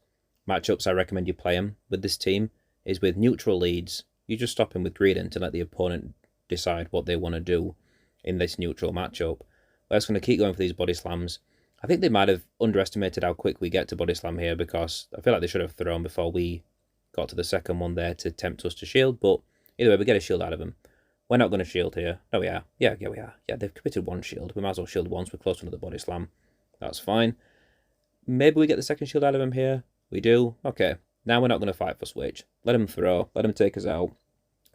matchups I recommend you play them with this team, is with neutral leads. You just stop him with Greedent to let the opponent decide what they want to do in this neutral matchup. We're just going to keep going for these Body Slams. I think they might have underestimated how quick we get to Body Slam here, because I feel like they should have thrown before we got to the second one there to tempt us to shield, but either way, we get a shield out of them. We're not going to shield here. No, we are. Yeah, we are. Yeah, they've committed one shield. We might as well shield once. We're close to another Body Slam. That's fine. Maybe we get the second shield out of him here. We do. Okay. Now we're not going to fight for switch. Let him throw. Let him take us out.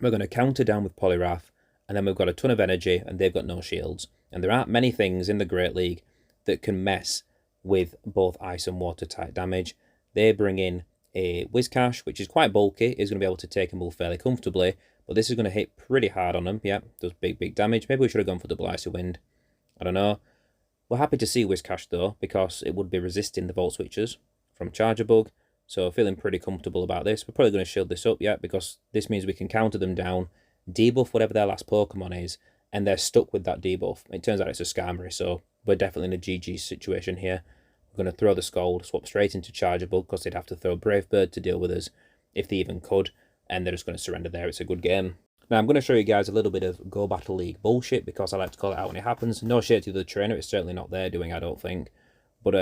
We're going to counter down with Poliwrath. And then we've got a ton of energy, and they've got no shields. And there aren't many things in the Great League that can mess with both ice and water type damage. They bring in a Whiscash, which is quite bulky, is going to be able to take a move fairly comfortably, but this is going to hit pretty hard on them. Yeah, does big damage. Maybe we should have gone for double Icy Wind. I don't know. We're happy to see Whiscash though, because it would be resisting the Volt Switchers from Charjabug, so feeling pretty comfortable about this. We're probably going to shield this up, yeah, because this means we can counter them down, debuff whatever their last Pokemon is, and they're stuck with that debuff. It turns out it's a Skarmory, so we're definitely in a GG situation here. We're going to throw the Scald, swap straight into Charjabug, because they'd have to throw Brave Bird to deal with us, if they even could, and they're just going to surrender there. It's a good game. Now I'm going to show you guys a little bit of Go Battle League bullshit, because I like to call it out when it happens. No shade to the trainer, it's certainly not there doing, I don't think. But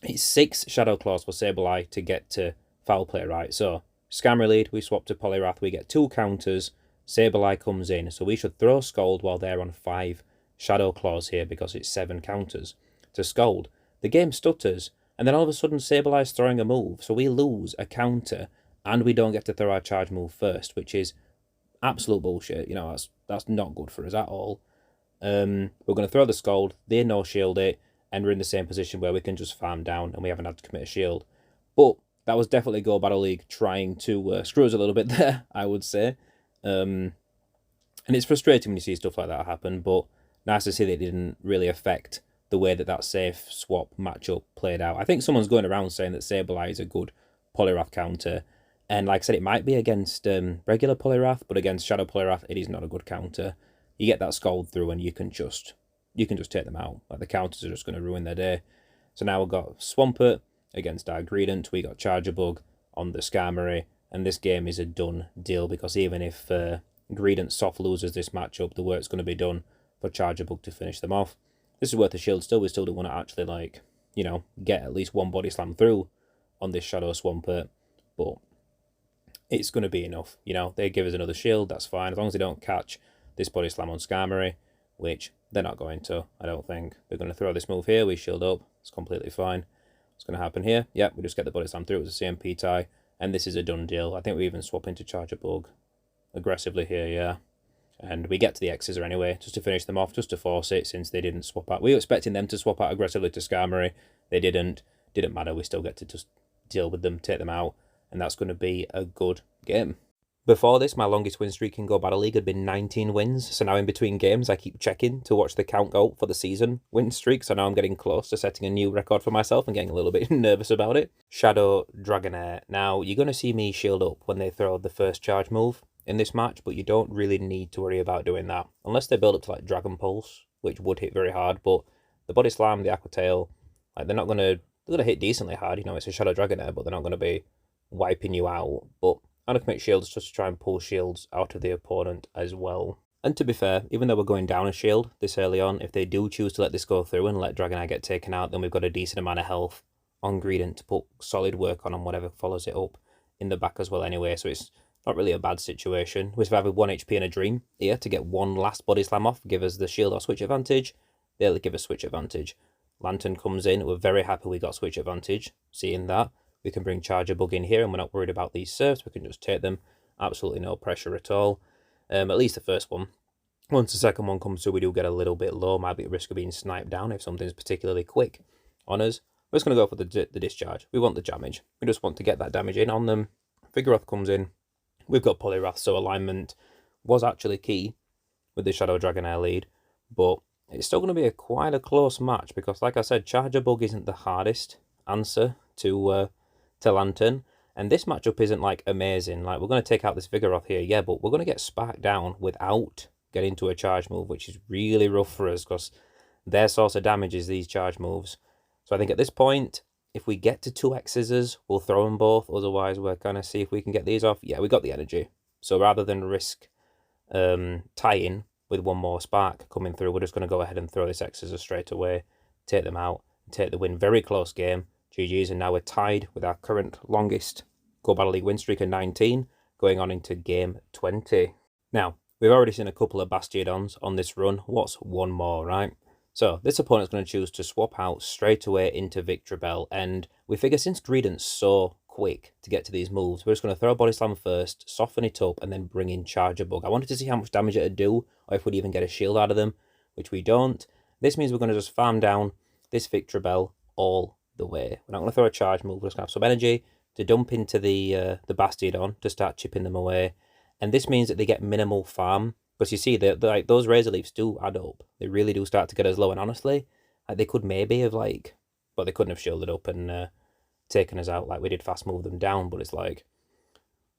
it's 6 Shadow Claws for Sableye to get to Foul Play, right? So Skarmory lead, we swap to Poliwrath, we get 2 counters, Sableye comes in, so we should throw Scald while they're on 5 Shadow Claws here, because it's 7 counters to Scald. The game stutters, and then all of a sudden Sableye's throwing a move, so we lose a counter, and we don't get to throw our charge move first, which is absolute bullshit. You know, that's not good for us at all. We're going to throw the Scald, they no-shield it, and we're in the same position where we can just farm down, and we haven't had to commit a shield. But that was definitely Go Battle League trying to screw us a little bit there, I would say. And it's frustrating when you see stuff like that happen, but nice to see that it didn't really affect the way that safe swap matchup played out. I think someone's going around saying that Sableye is a good Poliwrath counter. And like I said, it might be against regular Poliwrath, but against Shadow Poliwrath, it is not a good counter. You get that Scald through and you can just take them out. Like, the counters are just going to ruin their day. So now we've got Swampert against our Greedent. We got Charjabug on the Skarmory. And this game is a done deal, because even if Greedent soft loses this matchup, the work's going to be done for Charjabug to finish them off. This is worth a shield still. We still do want to actually, like, you know, get at least one body slam through on this Shadow Swampert. But it's going to be enough. You know, they give us another shield, that's fine. As long as they don't catch this body slam on Skarmory, which they're not going to, I don't think. They're going to throw this move here, we shield up, it's completely fine. What's going to happen here? Yep, we just get the body slam through, it was a CMP tie, and this is a done deal. I think we even swap into Charjabug aggressively here, yeah. And we get to the X-Scissor anyway, just to finish them off, just to force it, since they didn't swap out. We were expecting them to swap out aggressively to Skarmory. They didn't matter, we still get to just deal with them, take them out, and that's going to be a good game. Before this, my longest win streak in Go Battle League had been 19 wins, so now in between games I keep checking to watch the count go for the season win streak, so now I'm getting close to setting a new record for myself and getting a little bit nervous about it. Shadow Dragonair. Now, you're going to see me shield up when they throw the first charge move in this match, but you don't really need to worry about doing that, unless they build up to like Dragon Pulse, which would hit very hard, but the Body Slam, the Aqua Tail, like, they're going to hit decently hard. You know, it's a Shadow Dragonair, but they're not going to be wiping you out. But I'm going to commit shields just to try and pull shields out of the opponent as well. And to be fair, even though we're going down a shield this early on, if they do choose to let this go through and let Dragonair get taken out, then we've got a decent amount of health on Greedent to put solid work on whatever follows it up in the back as well anyway, so it's not really a bad situation. We have 1 HP and a Dream here to get one last body slam off, give us the shield or switch advantage. They'll give us switch advantage. Lantern comes in, we're very happy we got switch advantage, seeing that. We can bring Charjabug in here and we're not worried about these serves, we can just take them, absolutely no pressure at all. At least the first one. Once the second one comes through, we do get a little bit low, might be at risk of being sniped down if something's particularly quick on us. We're just going to go for the discharge. We want the damage. We just want to get that damage in on them. Vigoroth comes in. We've got Poliwrath, so alignment was actually key with the Shadow Dragonair lead, but it's still going to be quite a close match, because like I said, Charjabug isn't the hardest answer to Lantern, and this matchup isn't like amazing. Like, we're going to take out this Vigoroth here, yeah, but we're going to get sparked down without getting to a charge move, which is really rough for us, because their source of damage is these charge moves. So I think at this point, if we get to 2 X-Scissors, we'll throw them both. Otherwise, we're going to see if we can get these off. Yeah, we got the energy. So rather than risk tying with one more spark coming through, we're just going to go ahead and throw this X-Scissor straight away, take them out, and take the win. Very close game. GG's, and now we're tied with our current longest Go Battle League win streak of 19, going on into game 20. Now, we've already seen a couple of Bastiodons on this run. What's one more, right? So, this opponent's going to choose to swap out straight away into Victreebel, and we figure since Greedent's so quick to get to these moves, we're just going to throw a Body Slam first, soften it up, and then bring in Charjabug. I wanted to see how much damage it'd do, or if we'd even get a shield out of them, which we don't. This means we're going to just farm down this Victreebel all the way. We're not going to throw a charge move, we're just going to have some energy to dump into the Bastiodon to start chipping them away. And this means that they get minimal farm, because you see that like those Razor Leafs do add up. They really do start to get us low, and honestly, like, they could maybe have but they couldn't have shielded up and taken us out like we did fast move them down. But it's like,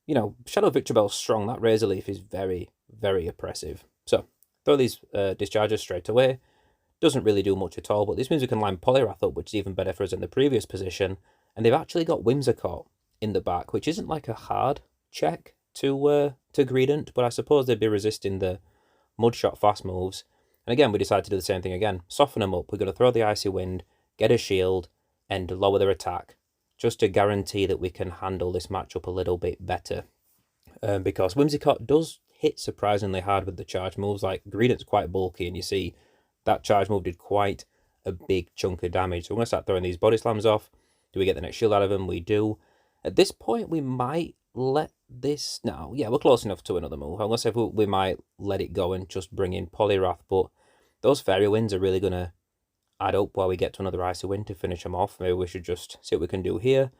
you know, Shadow Victreebel's strong. That Razor Leaf is very, very oppressive. So throw these discharges straight away. Doesn't really do much at all, but this means we can line Poliwrath up, which is even better for us in the previous position. And they've actually got Whimsicott in the back, which isn't like a hard check to Greedent, but I suppose they'd be resisting the Mudshot fast moves. And again, we decided to do the same thing again. Soften them up. We're going to throw the Icy Wind, get a shield, and lower their attack, just to guarantee that we can handle this matchup a little bit better. Because Whimsicott does hit surprisingly hard with the charge moves. Like, Greedent's quite bulky, and you see that charge move did quite a big chunk of damage. So we're going to start throwing these Body Slams off. Do we get the next shield out of them? We do. At this point, we might let this... No, yeah, we're close enough to another move. I'm going to say we might let it go and just bring in Poliwrath, but those Fairy Winds are really going to add up while we get to another Icy Wind to finish them off. Maybe we should just see what we can do here.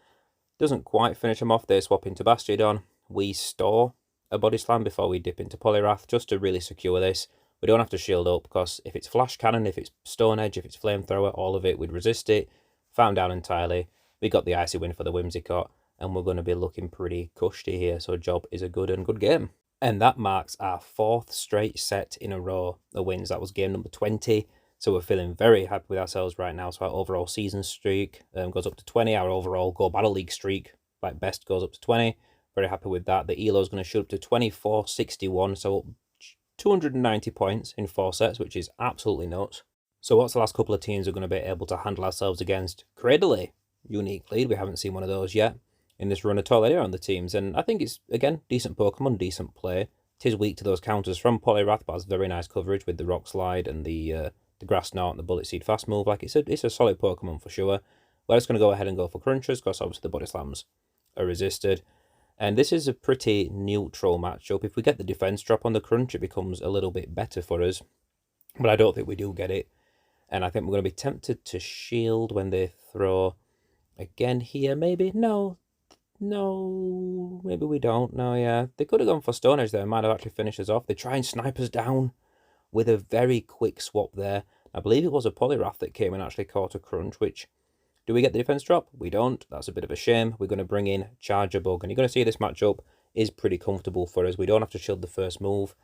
Doesn't quite finish them off. They swap into Bastiodon. We store a Body Slam before we dip into Poliwrath, just to really secure this. We don't have to shield up, because if it's Flash Cannon, if it's Stone Edge, if it's Flamethrower, all of it, we'd resist it. Farm down entirely. We got the Icy Wind for the Whimsicott, and we're going to be looking pretty cushy here, so job is a good game. And that marks our 4th straight set in a row of wins. That was game number 20, so we're feeling very happy with ourselves right now. So our overall season streak goes up to 20. Our overall Go Battle League streak, like best, goes up to 20. Very happy with that. The ELO is going to shoot up to 2461, so up 290 points in 4 sets, which is absolutely nuts. So what's the last couple of teams we're going to be able to handle ourselves against? Cradily, unique lead. We haven't seen one of those yet in this run at all anywhere on the teams, and I think it's, again, decent Pokemon, decent play. It is weak to those counters from Poliwrath, but has very nice coverage with the Rock Slide and the Grass Knot and the Bullet Seed Fast Move. Like, it's a solid Pokemon for sure. We're just going to go ahead and go for Crunchers, because obviously the Body Slams are resisted. And this is a pretty neutral matchup. If we get the defense drop on the Crunch, it becomes a little bit better for us. But I don't think we do get it. And I think we're going to be tempted to shield when they throw again here, maybe. No, maybe we don't. No, yeah. They could have gone for Stone Edge there. Might have actually finished us off. They try and snipe us down with a very quick swap there. I believe it was a Poliwrath that came and actually caught a Crunch, which... Do we get the defense drop? We don't. That's a bit of a shame. We're going to bring in Charjabug, and you're going to see this matchup is pretty comfortable for us. We don't have to shield the first move.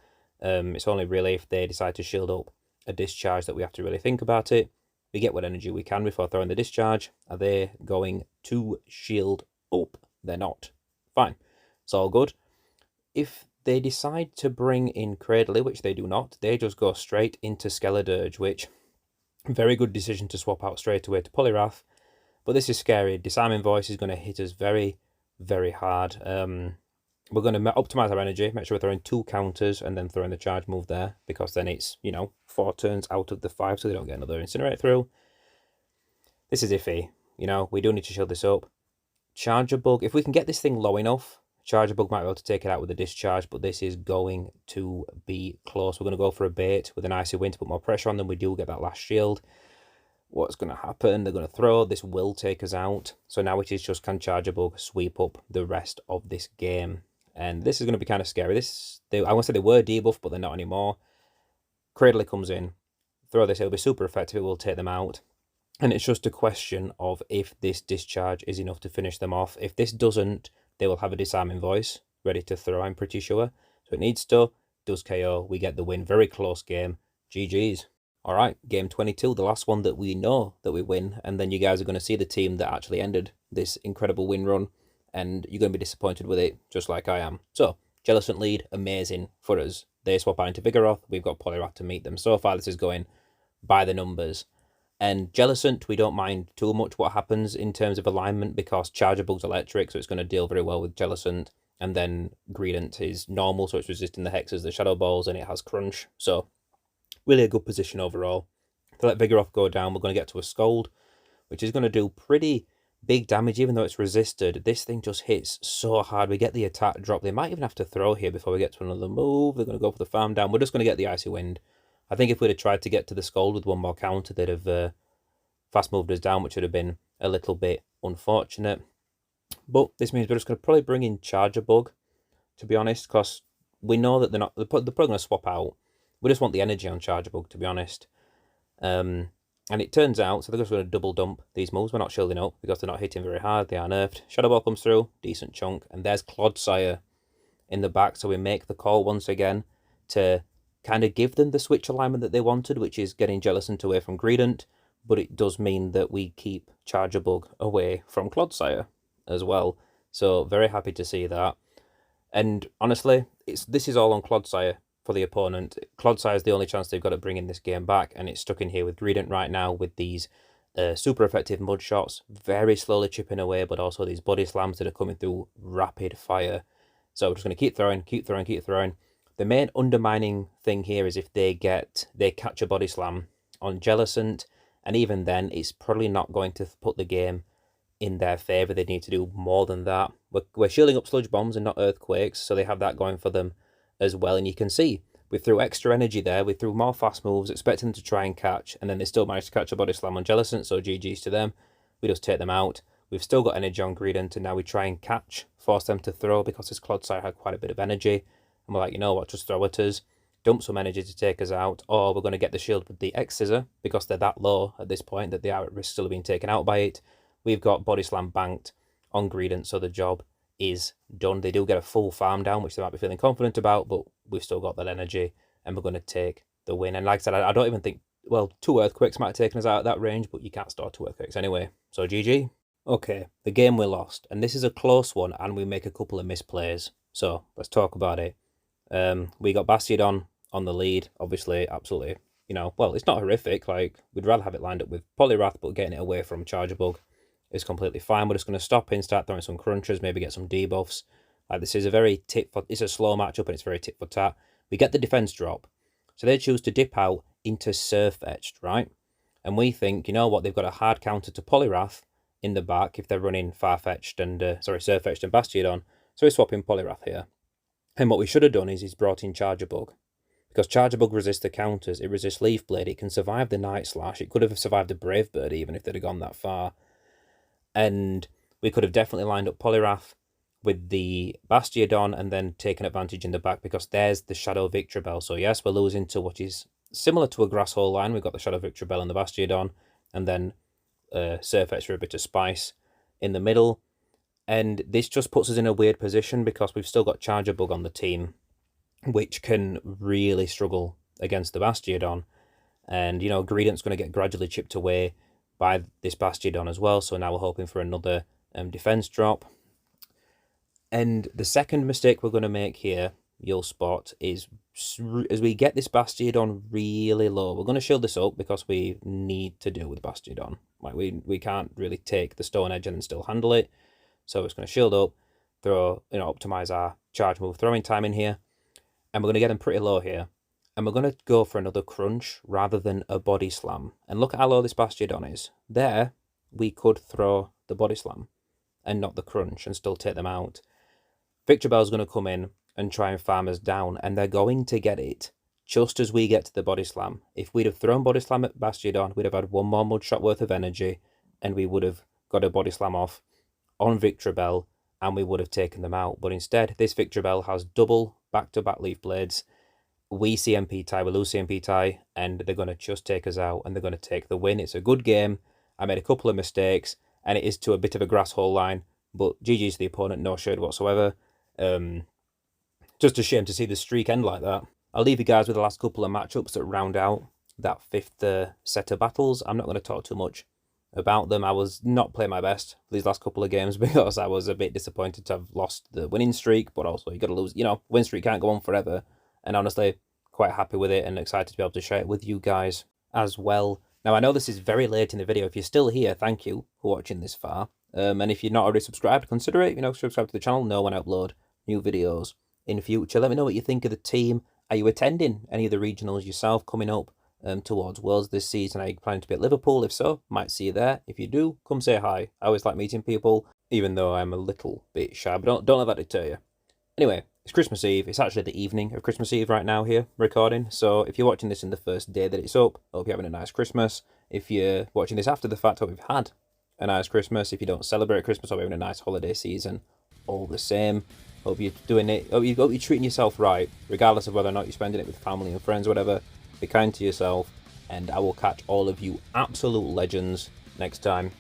It's only really if they decide to shield up a discharge that we have to really think about it. We get what energy we can before throwing the discharge. Are they going to shield up? They're not. Fine. It's all good. If they decide to bring in Cradily, which they do not, they just go straight into Skeledirge, which, very good decision to swap out straight away to Poliwrath. But this is scary. Disarming Voice is going to hit us very, very hard. We're going to optimize our energy, make sure we're throwing 2 counters and then throwing the charge move there, because then it's, 4 turns out of the 5, so they don't get another Incinerate through. This is iffy. We do need to shield this up. Charjabug, if we can get this thing low enough, Charjabug might be able to take it out with a discharge, but this is going to be close. We're going to go for a bait with an Icy Wind to put more pressure on them. We do get that last shield. What's going to happen? They're going to throw. This will take us out. So now it is just, can Charjabug sweep up the rest of this game? And this is going to be kind of scary. I want to say they were debuffed, but they're not anymore. Cradily comes in. Throw this. It'll be super effective. It will take them out. And it's just a question of if this discharge is enough to finish them off. If this doesn't, they will have a Disarming Voice ready to throw, I'm pretty sure. So it needs to. Does KO. We get the win. Very close game. GG's. All right, game 22, the last one that we know that we win, and then you guys are going to see the team that actually ended this incredible win run, and you're going to be disappointed with it, just like I am. So, Jellicent lead, amazing for us. They swap out into Vigoroth, we've got Poliwrath to meet them. So far, this is going by the numbers. And Jellicent, we don't mind too much what happens in terms of alignment, because Charjabug's electric, so it's going to deal very well with Jellicent, and then Greedent is normal, so it's resisting the hexes, the Shadow Balls, and it has Crunch, so... Really a good position overall. To let Vigoroth go down, we're going to get to a Scold, which is going to do pretty big damage, even though it's resisted. This thing just hits so hard. We get the attack drop. They might even have to throw here before we get to another move. They're going to go for the farm down. We're just going to get the Icy Wind. I think if we'd have tried to get to the Scold with one more counter, they'd have fast moved us down, which would have been a little bit unfortunate. But this means we're just going to probably bring in Charjabug, to be honest, because we know that they're probably going to swap out. We just want the energy on Charjabug, to be honest. And it turns out, so they're just going to double dump these moves. We're not shielding up because they're not hitting very hard. They are nerfed. Shadow Ball comes through, decent chunk. And there's Clodsire in the back. So we make the call once again to kind of give them the switch alignment that they wanted, which is getting Jellicent away from Greedent. But it does mean that we keep Charjabug away from Clodsire as well. So very happy to see that. And honestly, this is all on Clodsire. For the opponent, Clodsire is the only chance they've got to bring in this game back, and it's stuck in here with Greedent right now with these super effective mud shots, very slowly chipping away, but also these body slams that are coming through rapid fire. So we're just going to keep throwing, keep throwing, keep throwing. The main undermining thing here is if they catch a body slam on Jellicent, and even then, it's probably not going to put the game in their favour. They need to do more than that. We're shielding up Sludge Bombs and not Earthquakes, so they have that going for them as well, and you can see we threw extra energy there, we threw more fast moves, expecting them to try and catch, and then they still managed to catch a body slam on Jellicent, so GG's to them. We just take them out. We've still got energy on Greedent, and now we try and catch, force them to throw, because this Clodsire had quite a bit of energy, and we're like, you know what, just throw at us. dump some energy to take us out, or we're going to get the shield with the X-Scissor, because they're that low at this point that they are at risk still of being taken out by it. We've got Body Slam banked on Greedent, so the job is done. They do get a full farm down, which they might be feeling confident about, but we've still got that energy, and we're going to take the win. And like I said, I don't even think, well, 2 Earthquakes might have taken us out at that range, but you can't store 2 Earthquakes anyway, so GG. Okay, the game we lost, and this is a close one, and we make a couple of misplays, so let's talk about it. We got Bastiodon on the lead, obviously, absolutely, you know, well, it's not horrific, like, we'd rather have it lined up with Poliwrath, but getting it away from Charjabug is completely fine. We're just going to stop in, start throwing some crunchers, maybe get some debuffs. Like, this is a very it's a slow matchup, and it's very tit for tat. We get the defense drop, so they choose to dip out into Surfetched, right? And we think, you know what, they've got a hard counter to Poliwrath in the back if they're running Farfetch'd and, Surfetch'd and Bastiodon, so we're swapping Poliwrath here. And what we should have done is he's brought in Charjabug, because Charjabug resists the counters, it resists Leaf Blade, it can survive the Night Slash, it could have survived the Brave Bird even if they'd have gone that far. And we could have definitely lined up Poliwrath with the Bastiodon and then taken advantage in the back, because there's the Shadow Victreebel. So yes, we're losing to what is similar to a Grass Hole line. We've got the Shadow Victreebel and the Bastiodon, and then Surfetched for a bit of spice in the middle. And this just puts us in a weird position, because we've still got Charjabug on the team, which can really struggle against the Bastiodon. And, you know, Greedent's going to get gradually chipped away by this Bastiodon as well, so now we're hoping for another defense drop. And the second mistake we're going to make here, you'll spot, is as we get this Bastiodon really low, we're going to shield this up because we need to deal with Bastiodon. Like, we can't really take the Stone Edge and still handle it, so we're just going to shield up, throw, you know, optimize our charge move throwing time in here, and we're going to get them pretty low here. And we're going to go for another crunch rather than a body slam. And look at how low this Bastiodon is. There, we could throw the body slam and not the crunch and still take them out. Victreebel's going to come in and try and farm us down, and they're going to get it just as we get to the body slam. If we'd have thrown body slam at Bastiodon, we'd have had 1 more mud shot worth of energy, and we would have got a body slam off on Victreebel, and we would have taken them out. But instead, this Victreebel has double back-to-back Leaf Blades. We CMP tie, we lose CMP tie, and they're going to just take us out, and they're going to take the win. It's a good game. I made a couple of mistakes, and it is to a bit of a Grass Hole line, but GG's to the opponent, no shade whatsoever. Just a shame to see the streak end like that. I'll leave you guys with the last couple of matchups that round out that 5th set of battles. I'm not going to talk too much about them. I was not playing my best these last couple of games because I was a bit disappointed to have lost the winning streak, but also you got to lose, you know, win streak can't go on forever. And honestly, quite happy with it and excited to be able to share it with you guys as well. Now, I know this is very late in the video. If you're still here, thank you for watching this far. And if you're not already subscribed, consider it. You know, subscribe to the channel. Know when I upload new videos in future. Let me know what you think of the team. Are you attending any of the regionals yourself coming up towards Worlds this season? Are you planning to be at Liverpool? If so, might see you there. If you do, come say hi. I always like meeting people, even though I'm a little bit shy. But don't let that deter you. Anyway, it's Christmas Eve. It's actually the evening of Christmas Eve right now here, recording. So if you're watching this in the first day that it's up, I hope you're having a nice Christmas. If you're watching this after the fact, I hope you've had a nice Christmas. If you don't celebrate Christmas, I hope you're having a nice holiday season all the same. Hope you're doing it. Hope you're treating yourself right, regardless of whether or not you're spending it with family and friends or whatever. Be kind to yourself, and I will catch all of you absolute legends next time.